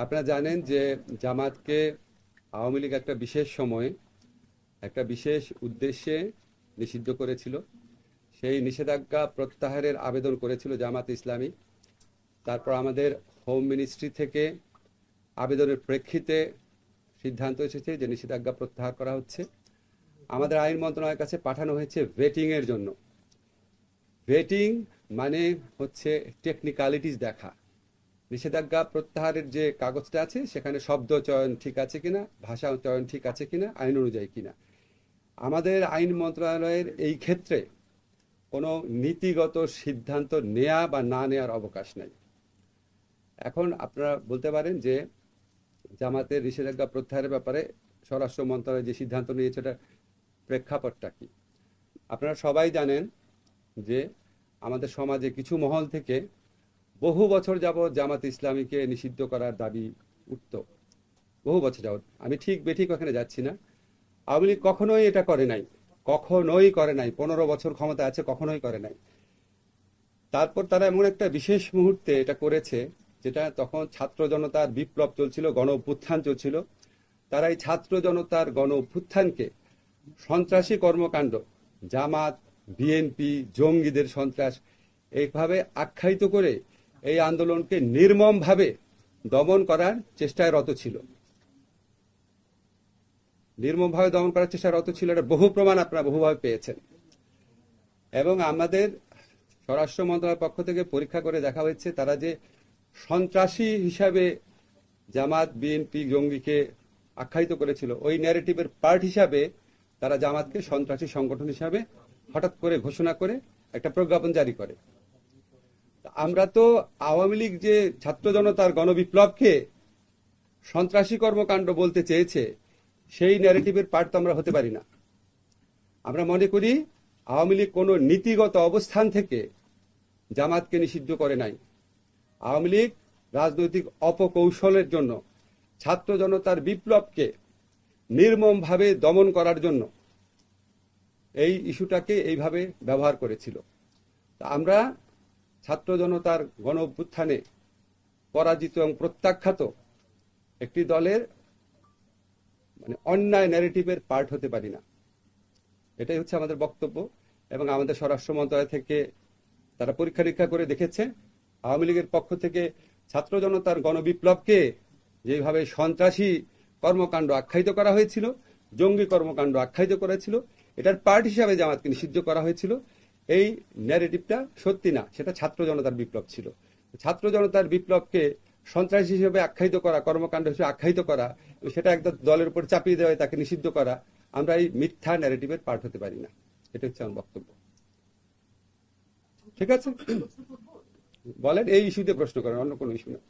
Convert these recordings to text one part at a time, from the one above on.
আপনারা জানেন যে জামাতকে আওয়ামী লীগ একটা বিশেষ সময়ে একটা বিশেষ উদ্দেশ্যে নিষিদ্ধ করেছিল। সেই নিষেধাজ্ঞা প্রত্যাহারের আবেদন করেছিল জামাত ইসলামী। তারপর আমাদের হোম মিনিস্ট্রি থেকে আবেদনের প্রেক্ষিতে সিদ্ধান্ত এসেছে যে নিষেধাজ্ঞা প্রত্যাহার করা হচ্ছে। আমাদের আইন মন্ত্রণালয়ের কাছে পাঠানো হয়েছে ভেটিংয়ের জন্য। ভেটিং মানে হচ্ছে টেকনিক্যালিটিস দেখা, নিষেধাজ্ঞা প্রত্যাহারের যে কাগজটা আছে সেখানে শব্দ চয়ন ঠিক আছে কিনা, ভাষা চয়ন ঠিক আছে কিনা, আইন অনুযায়ী কিনা। আমাদের আইন মন্ত্রণালয়ের এই ক্ষেত্রে কোনো নীতিগত সিদ্ধান্ত নেয়া বা না নেয়ার অবকাশ নাই। এখন আপনারা বলতে পারেন যে জামাতের নিষেধাজ্ঞা প্রত্যাহারের ব্যাপারে স্বরাষ্ট্র মন্ত্রণালয় যে সিদ্ধান্ত নিয়েছে ওটার প্রেক্ষাপটটা কি। আপনারা সবাই জানেন যে আমাদের সমাজে কিছু মহল থেকে বহু বছর যাবৎ জামাত ইসলামীকে নিষিদ্ধ করার দাবি উঠত, বহু বছর যাবৎ। আমি ঠিক বেঠিক ওখানে যাচ্ছি না। আওয়ামী লীগ কখনোই এটা করে নাই, কখনোই করে নাই। 15 বছর ক্ষমতা আছে, কখনোই করে নাই। তারপর তারা এমন একটা বিশেষ মুহূর্তে এটা করেছে, যেটা তখন ছাত্র জনতার বিপ্লব চলছিল, গণ অভ্যুত্থান চলছিল। তারা এই ছাত্র জনতার গণ অভ্যুত্থানকে সন্ত্রাসী কর্মকাণ্ড, জামাত, বিএনপি, জঙ্গিদের সন্ত্রাস এইভাবে আখ্যায়িত করে এই আন্দোলনকে নির্মমভাবে দমন করার চেষ্টায় রত ছিল। নির্মমভাবে দমন করার চেষ্টায় রত ছিল, এটা বহু প্রমাণ আপনারা বহুভাবে পেয়েছেন। এবং আমাদের স্বরাষ্ট্র মন্ত্রণালয়ের পক্ষ থেকে পরীক্ষা করে দেখা হয়েছে তারা যে সন্ত্রাসী হিসাবে জামাত, বিএনপি, জঙ্গিকে আখ্যায়িত করেছিল, ওই ন্যারেটিভের পার্ট হিসাবে তারা জামাতকে সন্ত্রাসী সংগঠন হিসাবে হঠাৎ করে ঘোষণা করে একটা প্রজ্ঞাপন জারি করে। আমরা তো আওয়ামী লীগ যে ছাত্র জনতার গণবিপ্লবকে সন্ত্রাসী কর্মকাণ্ড বলতে চেয়েছে, সেই ন্যারেটিভের পার্ট তো আমরা হতে পারি না। আমরা মনে করি আওয়ামী লীগ কোনো নীতিগত অবস্থান থেকে জামাতকে নিষিদ্ধ করে নাই। আওয়ামী লীগ রাজনৈতিক অপকৌশলের জন্য ছাত্র জনতার বিপ্লবকে নির্মমভাবে দমন করার জন্য এই ইস্যুটাকে এইভাবে ব্যবহার করেছিল। আমরা ছাত্র জনতার গণ অভ্যুত্থানে পরাজিত এবং প্রত্যাখ্যাত একটি দলের অন্যায় ন্যারেটিভের পার্ট হতে পারি না। এটাই হচ্ছে আমাদের বক্তব্য। এবং আমাদের স্বরাষ্ট্র মন্ত্রণালয় থেকে তারা পরীক্ষা নিরীক্ষা করে দেখেছে, আওয়ামী লীগের পক্ষ থেকে ছাত্র জনতার গণবিপ্লবকে যেভাবে সন্ত্রাসী কর্মকাণ্ড আখ্যায়িত করা হয়েছিল, জঙ্গি কর্মকাণ্ড আখ্যায়িত করেছিল, এটার পার্ট হিসাবে জামাতকে নিষিদ্ধ করা হয়েছিল। এই ন্যারেটিভটা সত্যি না, সেটা ছাত্র জনতার বিপ্লব ছিল। ছাত্র জনতার বিপ্লবকে সন্ত্রাসী হিসেবে আখ্যায়িত করা, কর্মকাণ্ড হিসেবে আখ্যায়িত করা, সেটা একদম দলের উপর চাপিয়ে দেওয়া, তাকে নিষিদ্ধ করা, আমরা এই মিথ্যা ন্যারেটিভের পার্ট হতে পারি না। এটা হচ্ছে আমার বক্তব্য। ঠিক আছে, বলেন, এই ইস্যুতে প্রশ্ন করেন, অন্য কোনো ইস্যু না।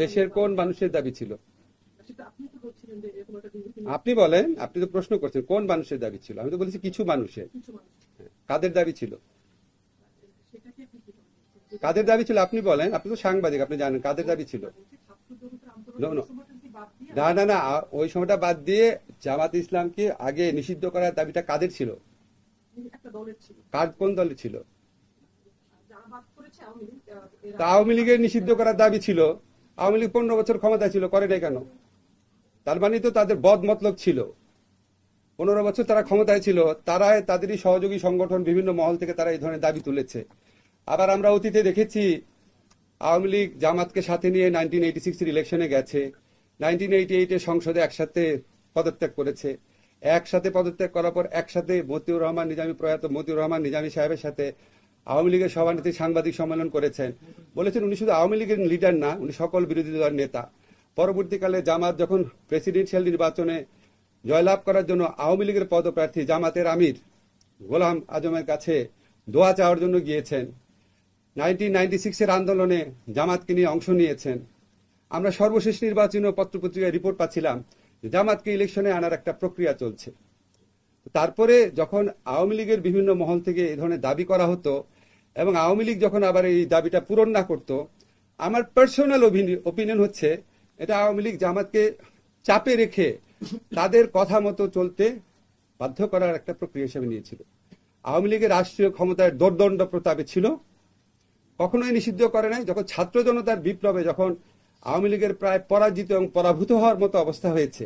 দেশের কোন মানুষের দাবি ছিল? আপনি বলেন, আপনি তো প্রশ্ন করছেন কোন মানুষের দাবি ছিল। আমি তো বলেছি কিছু মানুষের। কাদের দাবি ছিল? কাদের দাবি ছিল আপনি বলেন। আপনি তো সাংবাদিক, আপনি জানেন কাদের দাবি ছিল। না না না, ওই সময়টা বাদ দিয়ে জামাত ইসলামকে আগে নিষিদ্ধ করার দাবিটা কাদের ছিল? কোন দলের ছিল? আওয়ামী লীগের নিষিদ্ধ করার দাবি ছিল। আওয়ামী লীগ 15 বছর ক্ষমতা ছিল, করে নাই কেন? তার মানে তো তাদের বদ মতলব ছিল। 15 বছর তারা ক্ষমতায় ছিল, তারা তাদেরই সহযোগী সংগঠন বিভিন্ন মহল থেকে তারা এই ধরনের দাবি তুলেছে। আবার আমরা অতীতে দেখেছি আওয়ামী লীগ জামাতকে সাথে নিয়ে 1986 ইলেকশনে গেছে, 1988 সংসদে একসাথে পদত্যাগ করেছে। একসাথে পদত্যাগ করার পর একসাথে মতিউর রহমান নিজামী, প্রয়াত মতিউর রহমান নিজামী সাহেবের সাথে আওয়ামী লীগের সভানেত্রী সাংবাদিক সম্মেলন করেছেন। বলেছেন উনি শুধু আওয়ামী লীগের লিডার না, উনি সকল বিরোধী দলের নেতা। পরবর্তীকালে জামাত যখন প্রেসিডেন্সিয়াল নির্বাচনে জয়লাভ করার জন্য আওয়ামী লীগের পদপ্রার্থী জামাতের আমির গোলাম আজমের কাছে দোয়া চাওয়ার জন্য গিয়েছেন। 1996 আন্দোলনে জামাতকে নিয়ে অংশ নিয়েছেন। আমরা সর্বশেষ নির্বাচনী পত্রপত্রিকায় রিপোর্ট পাচ্ছিলাম জামাতকে ইলেকশনে আনার একটা প্রক্রিয়া চলছে। তারপরে যখন আওয়ামী লীগের বিভিন্ন মহল থেকে এই ধরনের দাবি করা হতো এবং আওয়ামী লীগ যখন আবার এই দাবিটা পূরণ না করত, আমার পার্সোনাল ওপিনিয়ন হচ্ছে এটা আওয়ামী লীগ জামাতকে চাপে রেখে তাদের কথা মতো চলতে বাধ্য করার একটা প্রক্রিয়া হিসেবে নিয়েছিল। আওয়ামী লীগের রাষ্ট্রীয় ক্ষমতায় দোর্দণ্ড প্রতাপে ছিল, কখনোই নিষিদ্ধ করে নাই। যখন ছাত্র জনতার বিপ্লবে যখন আওয়ামী লীগের প্রায় পরাজিত এবং পরাভূত হওয়ার মতো অবস্থা হয়েছে,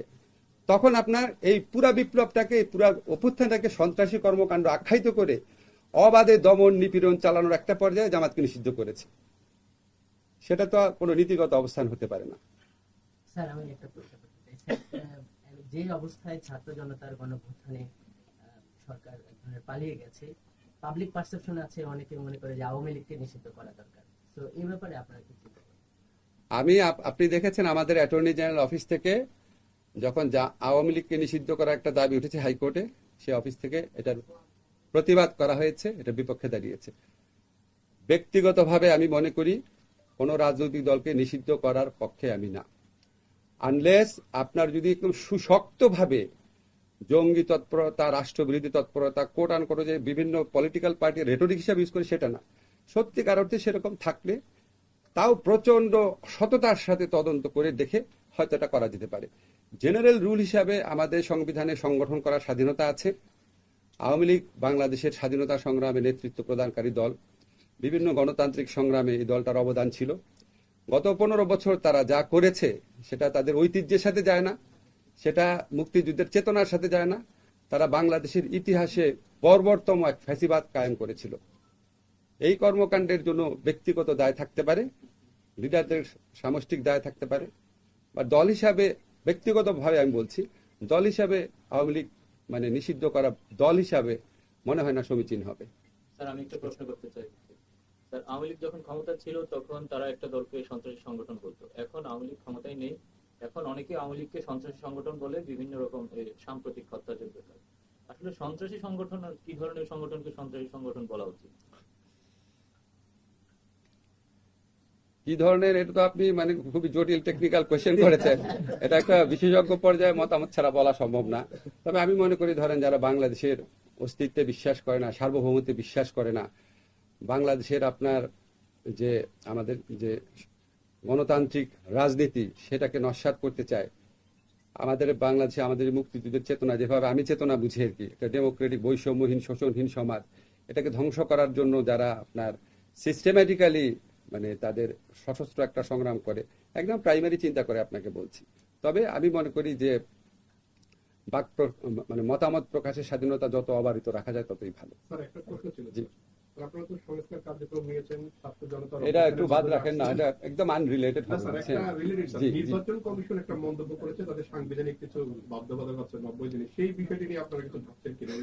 তখন আপনার এই পুরা বিপ্লবটাকে, পুরা অভ্যুত্থানটাকে সন্ত্রাসী কর্মকাণ্ড আখ্যায়িত করে অবাধে দমন নিপীড়ন চালানোর একটা পর্যায়ে জামাতকে নিষিদ্ধ করেছে। সেটা তো কোনো নীতিগত অবস্থান হতে পারে না। স্যার, আমি একটা প্রশ্ন করতে চাই। স্যার, যে অবস্থায় ছাত্র জনতার গণঅভ্যুত্থানে সরকার এক ধরনের পালিয়ে গেছে, পাবলিক পারসেপশন আছে, অনেকে মনে করে যে আওয়ামী লীগকে নিষিদ্ধ করা দরকার। তো এই ব্যাপারে আপনারা কি চিন্তা করেন? আপনি দেখেছেন আমাদের অ্যাটর্নি জেনারেল অফিস থেকে যখন আওয়ামী লীগকে নিষিদ্ধ করার একটা দাবি উঠেছে হাইকোর্টে, সে অফিস থেকে এটার প্রতিবাদ করা হয়েছে, এটা বিপক্ষে দাঁড়িয়েছে। ব্যক্তিগতভাবে আমি মনে করি কোন রাজনৈতিক দলকে নিষিদ্ধ করার পক্ষে আমি না, আনলেস আপনার যদি একদম সুশক্তভাবে জঙ্গি তৎপরতা, রাষ্ট্রবিরোধী তৎপরতা, কোট আন কোট যে বিভিন্ন পলিটিক্যাল পার্টি রেটরিক হিসাবে ইউজ করে, সেটা না। সত্যিকার অর্থে সেরকম থাকলে তাও প্রচন্ড সততার সাথে তদন্ত করে দেখে হয়তো এটা করা যেতে পারে। জেনারেল রুল হিসাবে আমাদের সংবিধানে সংগঠন করার স্বাধীনতা আছে। আওয়ামী লীগ বাংলাদেশের স্বাধীনতা সংগ্রামে নেতৃত্ব প্রদানকারী দল, বিভিন্ন গণতান্ত্রিক সংগ্রামে এই দলটার অবদান ছিল। গত 15 বছর তারা যা করেছে সেটা তাদের ঐতিহ্যের সাথে যায় না, সেটা মুক্তিযুদ্ধের চেতনার সাথে যায় না। তারা বাংলাদেশের ইতিহাসে বর্বরতম এক ফ্যাসিবাদ কায়েম করেছিল। এই কর্মকাণ্ডের জন্য ব্যক্তিগত দায় থাকতে পারে, লিডারদের সামষ্টিক দায় থাকতে পারে, বা দল হিসাবে, ব্যক্তিগতভাবে আমি বলছি, দল হিসাবে আওয়ামী লীগ মানে নিষিদ্ধ করা দল হিসাবে মনে হয় না সমীচীন হবে। স্যার, আমি একটা প্রশ্ন করতে চাই। স্যার, আওয়ামী লীগ যখন ক্ষমতা ছিল তখন তারা একটা দলকে সন্ত্রাসী সংগঠন বলতো। এখন আওয়ামী লীগ ক্ষমতায় নেই, এখন অনেকে আওয়ামী লীগকে সন্ত্রাসী সংগঠন বলে বিভিন্ন রকম সাম্প্রতিক হত্যাযজ্ঞ করে। আসলে সন্ত্রাসী সংগঠন আর কি ধরনের সংগঠনকে সন্ত্রাসী সংগঠন বলা উচিত? কি ধরনের, এটা তো আপনি মানে খুবই জটিল টেকনিক্যাল কোয়েশ্চেন করেছেন। এটা একটা বিশেষজ্ঞ পর্যায়ে মতামত ছাড়া বলা সম্ভব না। তবে আমি মনে করি, ধরেন যারা বাংলাদেশের অস্তিত্বে বিশ্বাস করে না, সার্বভৌমত্বে বিশ্বাস করে না, বাংলাদেশের আপনার যে আমাদের যে গণতান্ত্রিক রাজনীতি সেটাকে নস্যাৎ করতে চায়, আমাদের বাংলাদেশে আমাদের মুক্তিযুদ্ধের চেতনা যেভাবে আমি চেতনা বুঝি আর কি, একটা ডেমোক্রেটিক বৈষম্যহীন শোষণহীন সমাজ, এটাকে ধ্বংস করার জন্য যারা আপনার সিস্টেম্যাটিক্যালি মানে তাদের সশস্ত্র একটা সংগ্রাম করে, একদম প্রাইমারি চিন্তা করে আপনাকে বলছি। তবে আমি মনে করি যে মানে মতামত প্রকাশের স্বাধীনতা যত অবারিত রাখা যায় ততই ভালো। এটা একটু বাদ রাখেন না, এটা একদম আনরিলেটেড। নির্বাচন কমিশন একটা মন্তব্য করেছে, তাদের সাংবিধানিক কিছু বাধ্যবাধকতা আছে 90 দিনে, সেই বিষয়টি নিয়ে আপনারা কিছু ভাবছেন কিনা?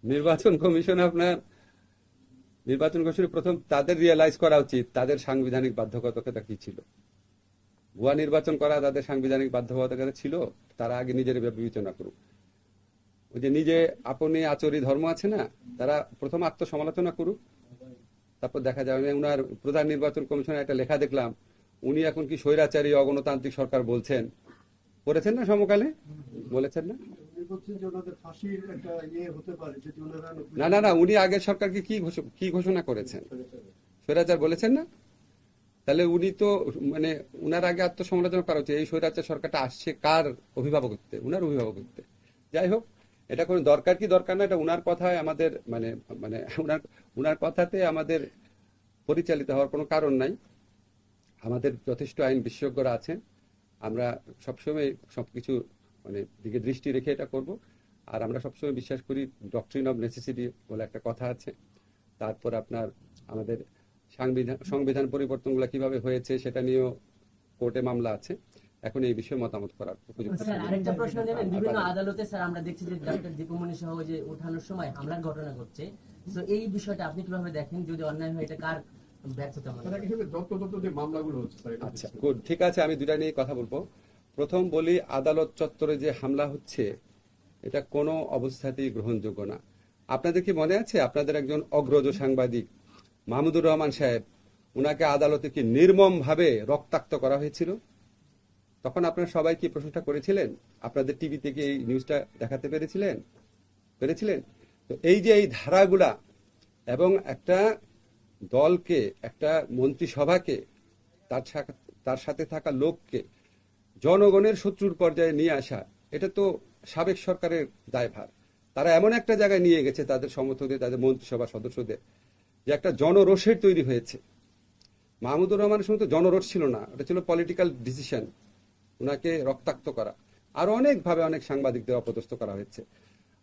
নির্বাচন কমিশনের প্রথম তাদের রিয়েলাইজ করা উচিত তাদের সাংবিধানিক বাধ্যবাধকতা কি ছিল। ভুয়া নির্বাচন করা তাদের সাংবিধানিক বাধ্যবাধকতা ছিল, তারা আগে নিজের বিবেচনা করুক। ওই যে নিজে আপনি আচরি ধর্ম আছে না, তারা প্রথম আত্মসমালোচনা করুক, তারপর দেখা যাবে। উনার প্রধান নির্বাচন কমিশনের একটা লেখা দেখলাম, উনি এখন কি স্বৈরাচারী অগণতান্ত্রিক সরকার বলছেন, করেছেন না সমকালে, বলেছেন না? না না না, উনি আগের সরকারকে কি ঘোষণা করেছেন, স্বৈরাচার বলেছেন না? তাহলে উনি তো মানে উনার আগে আত্মসমালোচনা করা উচিত। এই স্বৈরাচার সরকারটা আসছে কার অভিভাবকত্বে? উনার অভিভাবকত্বে। যাই হোক, এটা কোনো দরকার কি দরকার না, এটা উনার কথায় আমাদের মানে মানে উনার কথাতে আমাদের পরিচালিত হওয়ার কোনো কারণ নাই। আমাদের যথেষ্ট আইন বিশেষজ্ঞরা আছেন, আমরা সবসময় সবকিছু মানে দিকে দৃষ্টি রেখে এটা করব। আর আমরা সবসময় বিশ্বাস করি ডক্ট্রিন অফ নেসেসিটি বলে একটা কথা আছে। তারপর আপনার আমাদের সংবিধান পরিবর্তনগুলো কিভাবে হয়েছে সেটা নিয়েও কোর্টে মামলা আছে। এখন এই বিষয়ে মতামত করার উপযুক্ত। আরেকটা প্রশ্ন নেবেন, বিভিন্ন আদালতে স্যার আমরা দেখছি যে ডক্টর দীপুমণি সহ যে ওঠানোর সময় হামলার ঘটনা ঘটছে। তো এই বিষয়টা আপনি কিভাবে দেখেন? যদি অন্যায় হয় এটা কার ব্যর্থতা মনে হয়? আচ্ছা, গুড, ঠিক আছে, আমি দুটা নিয়ে কথা বলবো। প্রথম বলি, আদালত চত্বরে যে হামলা হচ্ছে এটা কোনো অবস্থাতেই গ্রহণযোগ্য না। আপনাদের কি মনে আছে আপনাদের একজন অগ্রজ সাংবাদিক মাহমুদুর রহমান সাহেব, উনাকে আদালতে কি নির্মম ভাবে রক্তাক্ত করা হয়েছিল? তখন আপনারা সবাই কি প্রশংসা করেছিলেন? আপনাদের টিভিতে কি এই নিউজটা দেখাতে পেরেছিলেন? তো এই যে এই ধারাগুলা এবং একটা দলকে, একটা মন্ত্রিসভাকে, তার সাথে থাকা লোককে জনগণের শত্রুর পর্যায়ে নিয়ে আসা, এটা তো সাবেক সরকারের দায়ভার। তারা এমন একটা জায়গায় নিয়ে গেছে তাদের সমর্থকদের, তাদের মন্ত্রিসভা সদস্যদের, যে একটা জনরোষের তৈরি হয়েছে। মাহমুদুর রহমানের সময় তো জনরোষ ছিল না, এটা ছিল পলিটিক্যাল ডিসিশন, ওনাকে রক্তাক্ত করা। আরো অনেকভাবে অনেক সাংবাদিকদের অপদস্থ করা হয়েছে।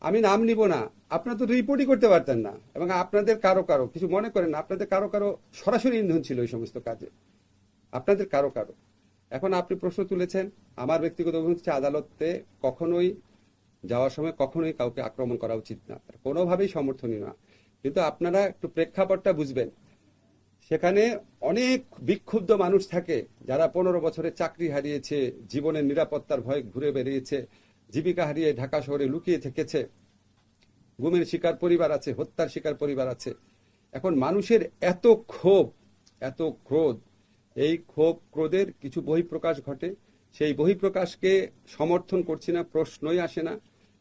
আমি নাম নিব না, আপনারা তো রিপোর্টই করতে পারতেন না, এবং আপনাদের কারো কারো কিছু মনে করেন না, আপনাদের কারো কারো সরাসরি ইন্ধন ছিল এই সমস্ত কাজে, আপনাদের কারো কারো। এখন আপনি প্রশ্ন তুলেছেন, আমার ব্যক্তিগত অভিমত হচ্ছে আদালতে কখনোই যাওয়ার সময় কখনোই কাউকে আক্রমণ করা উচিত না, কোনোভাবেই সমর্থনীয় না। কিন্তু আপনারা একটু প্রেক্ষাপটটা বুঝবেন, সেখানে অনেক বিক্ষুব্ধ মানুষ থাকে যারা 15 বছরে চাকরি হারিয়েছে, জীবনের নিরাপত্তার ভয়ে ঘুরে বেরিয়েছে, জীবিকা হারিয়ে ঢাকা শহরে লুকিয়ে থেকেছে, গুমের শিকার পরিবার আছে, হত্যার শিকার পরিবার আছে। এখন মানুষের এত ক্ষোভ, এত ক্রোধ, এই ক্ষোভ ক্রোধের কিছু বহিঃপ্রকাশ ঘটে। সেই বহিঃপ্রকাশকে সমর্থন করছি না, প্রশ্নই আসে না।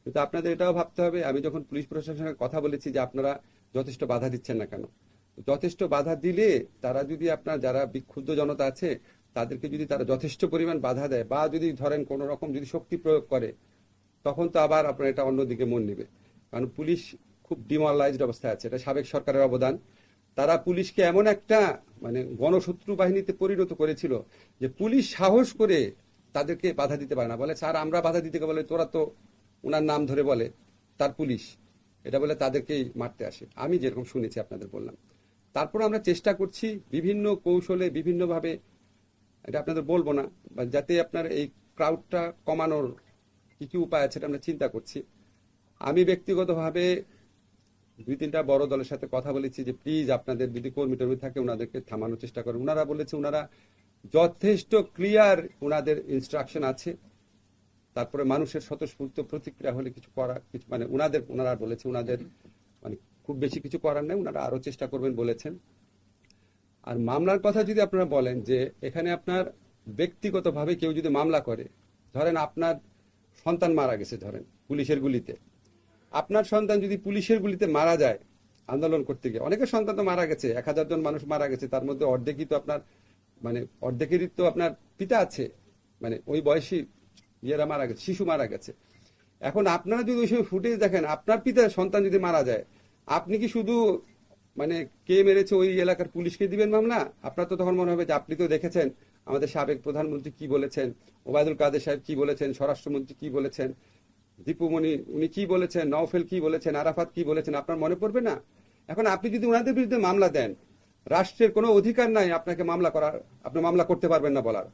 কিন্তু আপনাদের এটাও ভাবতে হবে, আমি যখন পুলিশ প্রশাসনের সঙ্গে কথা বলেছি যে আপনারা যথেষ্ট বাধা দিচ্ছেন না কেন, যথেষ্ট বাধা দিলে তারা যদি, আপনার যারা বিক্ষুব্ধ জনতা আছে তাদেরকে যদি তারা যথেষ্ট পরিমাণ বাধা দেয়, বা যদি ধরেন কোন রকম যদি শক্তি প্রয়োগ করে, তখন তো আবার আপনার এটা অন্যদিকে মন নেবে। কারণ পুলিশ খুব ডিমোরালাইজড অবস্থায় আছে, এটা সাবেক সরকারের অবদান। তারা পুলিশকে এমন একটা গণশত্রু বাহিনীতে পরিণত করেছিল যে পুলিশ সাহস করে তাদেরকে বাধা দিতে পারে না, বলে স্যার আমরা বাধা দিতে, বলে তোরা তো ওনার নাম ধরে বলে তার পুলিশ, এটা বলে তাদেরকেই মারতে আসে। আমি যেরকম শুনেছি আপনাদের বললাম। তারপর আমরা চেষ্টা করছি বিভিন্ন কৌশলে, বিভিন্নভাবে, এটা আপনাদের বলবো না, যাতে আপনার এই ক্রাউডটা কমানোর কি কি উপায় আছে আমরা চিন্তা করছি। আমি ব্যক্তিগতভাবে 2-3টা বড় দলের সাথে কথা বলেছি যে প্লিজ আপনাদের যদি কর্মী টর্মী থাকে ওনাদেরকে থামানোর চেষ্টা করেন। ওনারা বলেছে ওনারা যথেষ্ট ক্লিয়ার, ওনাদের ইনস্ট্রাকশন আছে। তারপরে মানুষের স্বতঃস্ফূর্ত প্রতিক্রিয়া হলে কিছু করা, কিছু ওনারা বলেছে ওনাদের খুব বেশি কিছু করার নেই, ওনারা আরো চেষ্টা করবেন বলেছেন। আর মামলার কথা যদি আপনারা বলেন, যে এখানে আপনার ব্যক্তিগতভাবে কেউ যদি মামলা করে, ধরেন আপনার সন্তান মারা গেছে, ধরেন পুলিশের গুলিতে, আপনার সন্তান যদি পুলিশের গুলিতে মারা যায় আন্দোলন করতে গিয়ে, অনেকের সন্তান তো মারা গেছে, 1000 জন মানুষ মারা গেছে, তার মধ্যে অর্ধেকই তো আপনার অর্ধেকেরই তো আপনার পিতা আছে, ওই বয়সী ইয়েরা মারা গেছে, শিশু মারা গেছে। এখন আপনারা যদি ওই সময় ফুটেজ দেখেন, আপনার পিতার সন্তান যদি মারা যায়, আপনি কি শুধু কে মেরেছে ওই এলাকার পুলিশকে দিবেন মামলা? আপনার তো তখন মনে হবে যে আপনি তো দেখেছেন আমাদের সাবেক প্রধানমন্ত্রী কি বলেছেন, ওবায়দুল কাদের সাহেব কি বলেছেন, স্বরাষ্ট্রমন্ত্রী কি বলেছেন, দীপুমণি উনি কি বলেছেন, নওফেল কি বলেছেন, আরাফাত কি বলেছেন, আপনার মনে পড়বে না? এখন আপনি যদি ওনাদের বিরুদ্ধে মামলা দেন, রাষ্ট্রের কোনো অধিকার নাই আপনাকে মামলা করার, আপনি মামলা করতে পারবেন না বলার।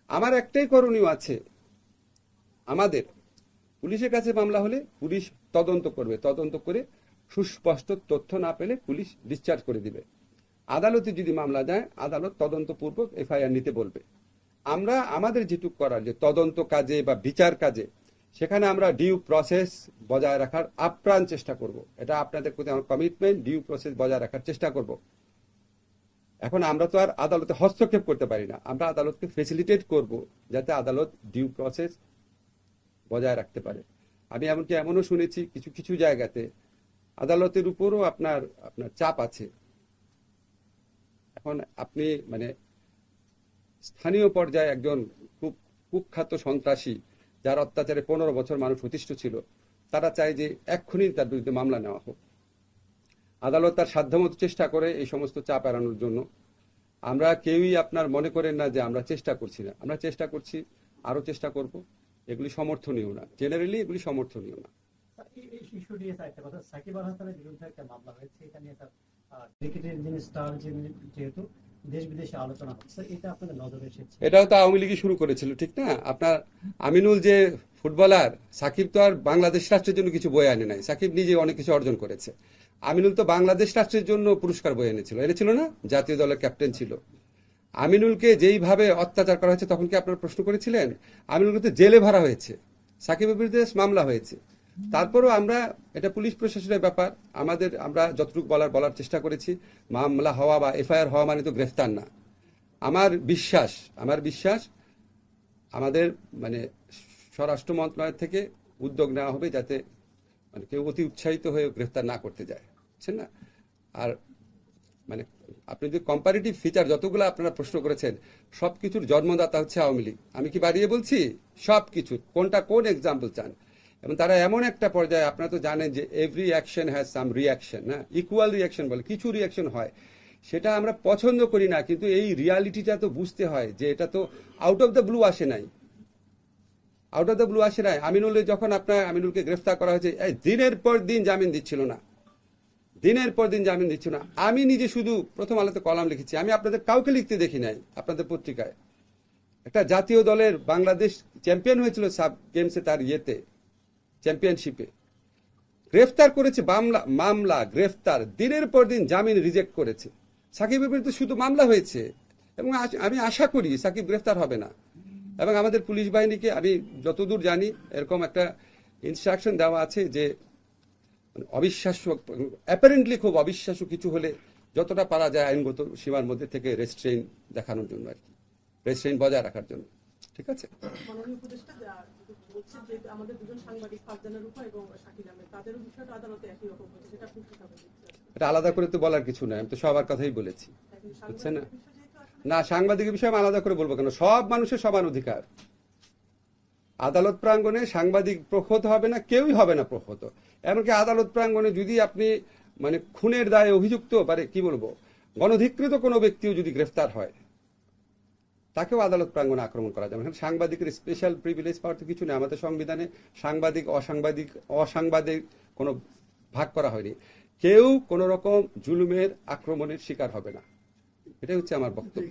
আমার একটাই করণীয় আছে, আমাদের পুলিশের কাছে মামলা হলে পুলিশ তদন্ত করবে, তদন্ত করে সুস্পষ্ট তথ্য না পেলে পুলিশ ডিসচার্জ করে দিবে। আদালতে যদি মামলা দেয়, আদালত তদন্তপূর্বক এফআইআর নিতে বলবে। আমরা আমাদের যেটুকু করার, যে তদন্ত কাজে বা বিচার কাজে, সেখানে আমরা ডিউ প্রসেস বজায় রাখার আপ্রাণ চেষ্টা করব। এটা আপনাদের প্রতি আমার কমিটমেন্ট, ডিউ প্রসেস বজায় রাখার চেষ্টা করব। এখন আমরা তো আর আদালতে হস্তক্ষেপ করতে পারি না, আমরা আদালতকে ফেসিলিটেট করব যাতে আদালত ডিউ প্রসেস বজায় রাখতে পারে। আমি এমনকি এমনও শুনেছি কিছু কিছু জায়গাতে আদালতের উপরও আপনার চাপ আছে। এখন আপনি স্থানীয় পর্যায়ে একজন খুব কুখ্যাত সন্ত্রাসী, যার অত্যাচারে 15 বছর মানুষ অতিষ্ঠ ছিল, তারা চায় যে এক্ষুনি তার বিরুদ্ধে মামলা নেওয়া হোক। আদালত তার সাধ্যমতো চেষ্টা করে এই সমস্ত চাপ এড়ানোর জন্য। আমরা কেউই আপনার মনে করেন না যে আমরা চেষ্টা করছি না, আমরা চেষ্টা করছি, আরো চেষ্টা করব। এগুলি সমর্থনীয় না, জেনারেলি এগুলি সমর্থনীয় না। এই শিশু নিয়ে একটা কথা, সাকিব আল হাসানের বিরুদ্ধে একটা মামলা হয়েছে, এখানে একটা ক্রিকেটের যিনি স্টার, যেহেতু দেশ বিদেশে আলোচনা হচ্ছে, এটা আপনাদের নজরে এসেছে? এটাও তো আওয়ামী লীগই শুরু করেছিল, ঠিক না? আপনার আমিনুল যে ফুটবলার, সাকিব তো আর বাংলাদেশ রাষ্ট্রের জন্য কিছু বয়ে আনে নাই, সাকিব নিজে অনেক কিছু অর্জন করেছে। আমিনুল তো বাংলাদেশ রাষ্ট্রের জন্য পুরস্কার বয়ে এনেছিল না? জাতীয় দলের ক্যাপ্টেন ছিল। আমিনুলকে যেইভাবে অত্যাচার করা হয়েছে, তখন কি আপনারা প্রশ্ন করেছিলেন? আমিনুলকে তো জেলে ভরা হয়েছে, সাকিবের বিরুদ্ধে মামলা হয়েছে। তারপরও আমরা, এটা পুলিশ প্রশাসনের ব্যাপার, আমরা যতটুকু বলার চেষ্টা করেছি। মামলা হওয়া বা এফআইআর হওয়া মানে তো গ্রেফতার না। আমার বিশ্বাস আমাদের স্বরাষ্ট্র মন্ত্রণালয় থেকে উদ্যোগ নেওয়া হবে যাতে কেউ অতি উৎসাহিত হয়ে গ্রেফতার না করতে যায়, বুঝছেন না? আর আপনি যদি কম্পারেটিভ ফিচার যতগুলো আপনারা প্রশ্ন করেছেন সবকিছুর জন্মদাতা হচ্ছে আওয়ামী লীগ। আমি কি বাড়িয়ে বলছি? সবকিছু কোনটা কোন এক্সাম্পল চান? এবং তারা এমন একটা পর্যায়ে, আপনারা তো জানেন যে every action has some reaction, না ইকুয়াল রিয়াকশন বলে কিছু রিয়াকশন হয়, সেটা আমরা পছন্দ করি না, কিন্তু এই রিয়ালিটিটা তো বুঝতে হয় যে এটা তো আউট অফ দ্য ব্লু আসে নাই, আউট অফ দ্য ব্লু আসে নাই। যখন আমিনুলকে গ্রেফতার করা হয়েছে, দিনের পর দিন জামিন দিচ্ছিল না, দিনের পর দিন জামিন দিচ্ছিল না। আমি নিজে শুধু প্রথম আলোতে কলাম লিখেছি, আমি আপনাদের কাউকে লিখতে দেখি নাই আপনাদের পত্রিকায়। একটা জাতীয় দলের বাংলাদেশ চ্যাম্পিয়ন হয়েছিল সাব গেমসে, তার চ্যাম্পিয়নশিপে গ্রেফতার করেছে, মামলা গ্রেফতার, দিনের পর দিন জামিন রিজেক্ট করেছে। সাকিবের বিরুদ্ধে শুধু মামলা হয়েছে এবং আমি আশা করি সাকিব গ্রেফতার হবে না। এবং আমাদের পুলিশ বাহিনীকে আমি যতদূর জানি এরকম একটা ইনস্ট্রাকশন দেওয়া আছে যে অবিশ্বাস্য, অ্যাপারেন্টলি খুব অবিশ্বাস্য কিছু হলে যতটা পারা যায় আইনগত সীমার মধ্যে থেকে রেস্ট্রেইন দেখানোর জন্য, আর কি রেস্ট্রেইন বজায় রাখার জন্য। ঠিক আছে, মাননীয় উপদেষ্টা বলছে যে আমাদের দুজন সাংবাদিক ফারজানা রূপা এবং শাকিল আহমেদ, তাদেরও বিষয়টা আদালতে একই রকম হয়েছে, সেটা আপনি কিভাবে দেখছেন? এটা আলাদা করে তো বলার কিছু নয়, আমি তো সবার কথাই বলেছি, বুঝছে না? না, সাংবাদিকের বিষয়ে আমি আলাদা করে বলবো কেন? সব মানুষের সমান অধিকার। আদালত প্রাঙ্গণে সাংবাদিক প্রহত হবে না, কেউই হবে না প্রহত। এমনকি আদালত প্রাঙ্গণে যদি আপনি খুনের দায়ে অভিযুক্ত, কি বলবো, গণধিকৃত কোনো ব্যক্তিও যদি গ্রেফতার হয়, তাকেও আদালত প্রাঙ্গণে আক্রমণ করা যাবে। সাংবাদিকের স্পেশাল প্রিভিলেজ পাওয়ার তো কিছু নেই। আমাদের সংবিধানে সাংবাদিক অসাংবাদিক কোনো ভাগ করা হয়নি। কেউ কোন রকম জুলুমের আক্রমণের শিকার হবে না, এটাই হচ্ছে আমার বক্তব্য।